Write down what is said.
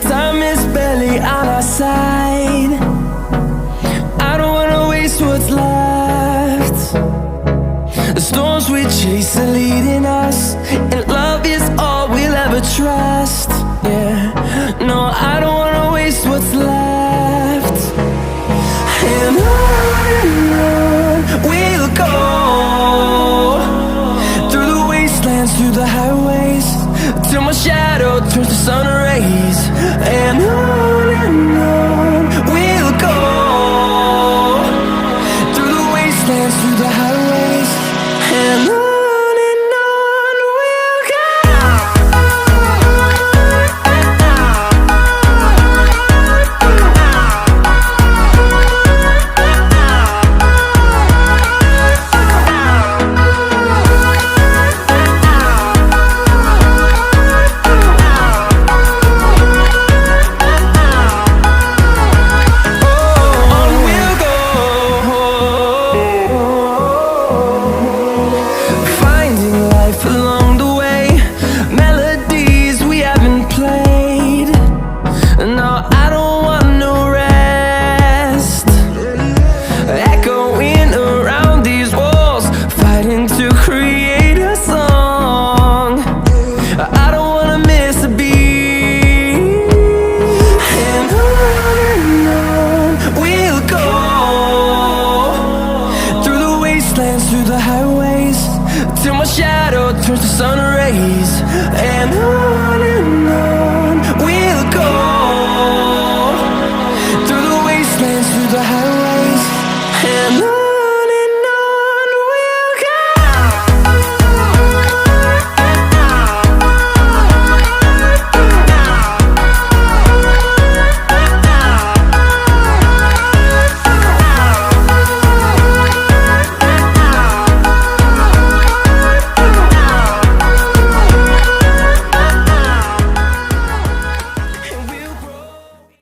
Time is barely on our side. I don't wanna waste what's left. The storms we chase are leading us, and love is all we'll ever trust. Yeah, no, I don't wanna waste what's left. And on we'll go, through the wastelands, through the highways, till my shadow turns to sun rays. And